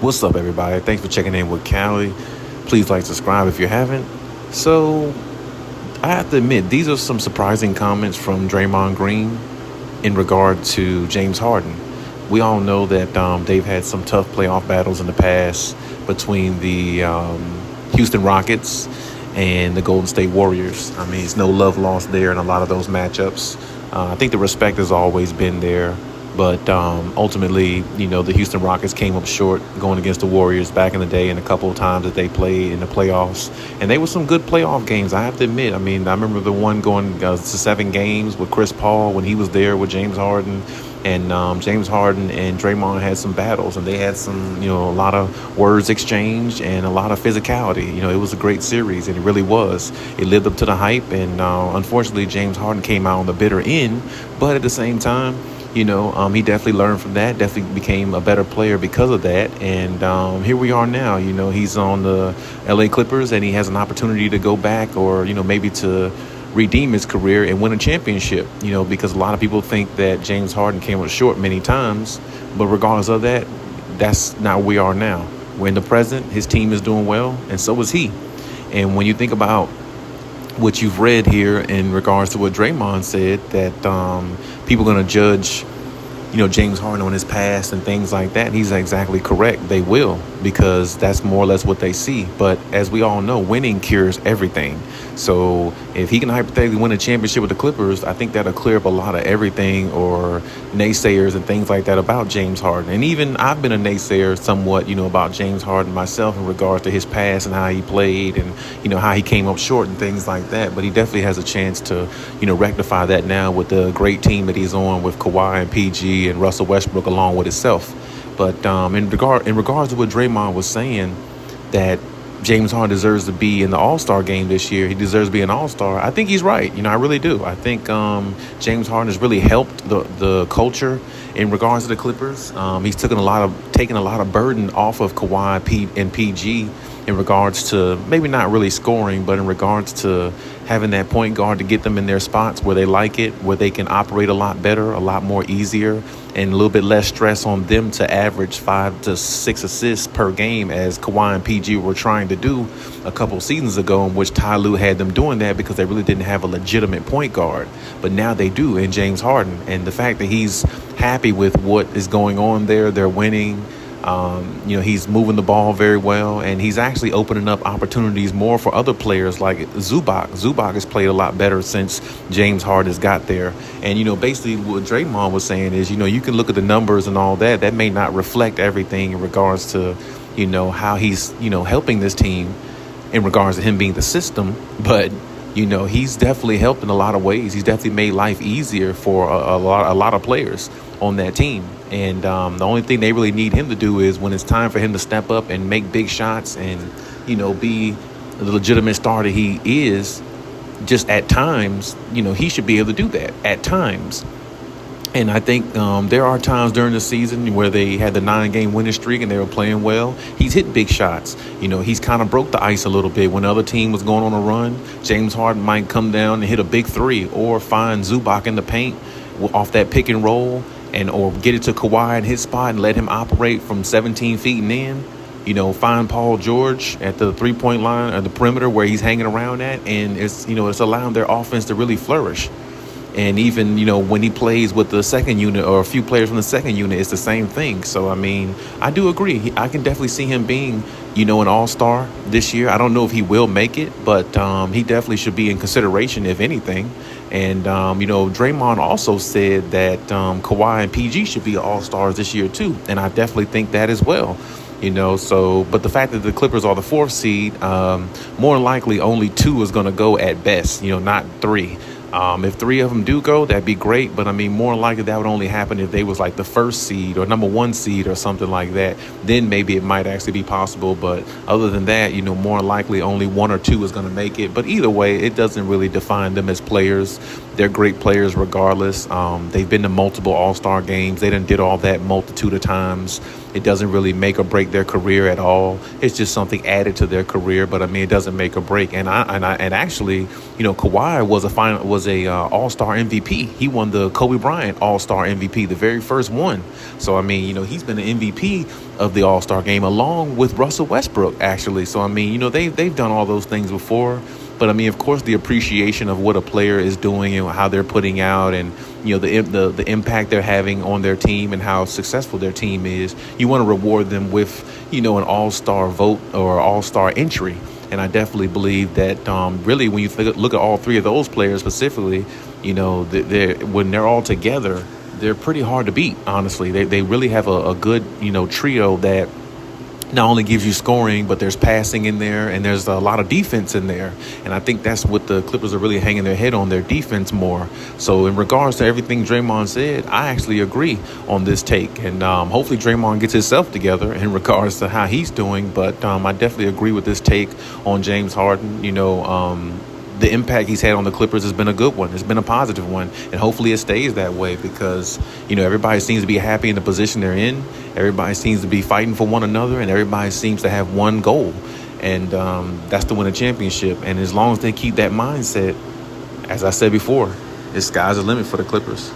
What's up, everybody? Thanks for checking in with Callie. Please like, subscribe if you haven't. So, I have to admit, these are some surprising comments from Draymond Green in regard to James Harden. We all know that they've had some tough playoff battles in the past between the Houston Rockets and the Golden State Warriors. I mean, it's no love lost there in a lot of those matchups. I think the respect has always been there. But ultimately, the Houston Rockets came up short going against the Warriors back in the day and a couple of times that they played in the playoffs. And they were some good playoff games, I have to admit. I mean, I remember the one going to 7 games with Chris Paul when he was there with James Harden. And James Harden and Draymond had some battles, and they had some, a lot of words exchanged and a lot of physicality. It was a great series, and it really was. It lived up to the hype, and unfortunately, James Harden came out on the bitter end. But at the same time, he definitely learned from that, definitely became a better player because of that. And here we are now. He's on the LA Clippers, and he has an opportunity to go back or, maybe to redeem his career and win a championship, because a lot of people think that James Harden came up short many times. But regardless of that, that's not where we are now. We're in the present. His team is doing well, and so is he. And when you think about what you've read here in regards to what Draymond said, that people are going to judge, James Harden on his past and things like that. He's exactly correct. They will, because that's more or less what they see. But as we all know, winning cures everything. So if he can hypothetically win a championship with the Clippers, I think that'll clear up a lot of everything or naysayers and things like that about James Harden. And even I've been a naysayer somewhat, about James Harden myself in regards to his past and how he played and, how he came up short and things like that. But he definitely has a chance to, rectify that now with the great team that he's on with Kawhi and PG and Russell Westbrook along with himself. But in regards to what Draymond was saying, that James Harden deserves to be in the All-Star game this year. He deserves to be an All-Star. I think he's right. I really do. I think James Harden has really helped the culture in regards to the Clippers. He's taken a lot of burden off of Kawhi and PG in regards to maybe not really scoring, but in regards to having that point guard to get them in their spots where they like it, where they can operate a lot better, a lot more easier, and a little bit less stress on them to average 5 to 6 assists per game, as Kawhi and PG were trying to do a couple seasons ago, in which Ty Lue had them doing that because they really didn't have a legitimate point guard. But now they do in James Harden. And the fact that he's happy with what is going on there, they're winning. He's moving the ball very well, and he's actually opening up opportunities more for other players like Zubac. Zubac has played a lot better since James Harden has got there. And, basically what Draymond was saying is, you can look at the numbers and all that. That may not reflect everything in regards to, how he's, helping this team in regards to him being the system. But, he's definitely helped in a lot of ways. He's definitely made life easier for a lot of players on that team. And the only thing they really need him to do is when it's time for him to step up and make big shots and, be the legitimate star that he is, just at times, he should be able to do that at times. And I think there are times during the season where they had the 9-game winning streak and they were playing well. He's hit big shots. He's kind of broke the ice a little bit. When the other team was going on a run, James Harden might come down and hit a big 3 or find Zubac in the paint off that pick and roll, or get it to Kawhi in his spot and let him operate from 17 feet and in. Find Paul George at the 3-point line or the perimeter where he's hanging around at, and it's allowing their offense to really flourish. And even, when he plays with the second unit or a few players from the second unit, it's the same thing. So, I mean, I do agree. I can definitely see him being, an all-star this year. I don't know if he will make it, but he definitely should be in consideration, if anything. And, Draymond also said that Kawhi and PG should be all-stars this year, too. And I definitely think that as well. But the fact that the Clippers are the 4th seed, more likely only 2 is going to go at best, not 3. If 3 of them do go, that'd be great. But I mean, more likely that would only happen if they was like the 1st seed or number 1 seed or something like that. Then maybe it might actually be possible. But other than that, more likely only 1 or 2 is going to make it. But either way, it doesn't really define them as players. They're great players regardless. They've been to multiple All-Star games. They done did all that multitude of times. It doesn't really make or break their career at all. It's just something added to their career, but I mean, it doesn't make or break. And actually, Kawhi was a All-Star MVP. He won the Kobe Bryant All-Star MVP, the very first one. So I mean, he's been an MVP of the All-Star game along with Russell Westbrook, actually. So I mean, they've done all those things before. But I mean, of course, the appreciation of what a player is doing and how they're putting out, and the impact they're having on their team and how successful their team is. You want to reward them with an all-star vote or all-star entry. And I definitely believe that really, when you look at all three of those players specifically, when they're all together, they're pretty hard to beat. Honestly, they really have a good trio that not only gives you scoring, but there's passing in there, and there's a lot of defense in there. And I think that's what the Clippers are really hanging their head on, their defense more. So in regards to everything Draymond said, I actually agree on this take. And hopefully Draymond gets himself together in regards to how he's doing. But I definitely agree with this take on James Harden. The impact he's had on the Clippers has been a good one. It's been a positive one. And hopefully it stays that way because, everybody seems to be happy in the position they're in. Everybody seems to be fighting for one another, and everybody seems to have one goal. And that's to win a championship. And as long as they keep that mindset, as I said before, the sky's the limit for the Clippers.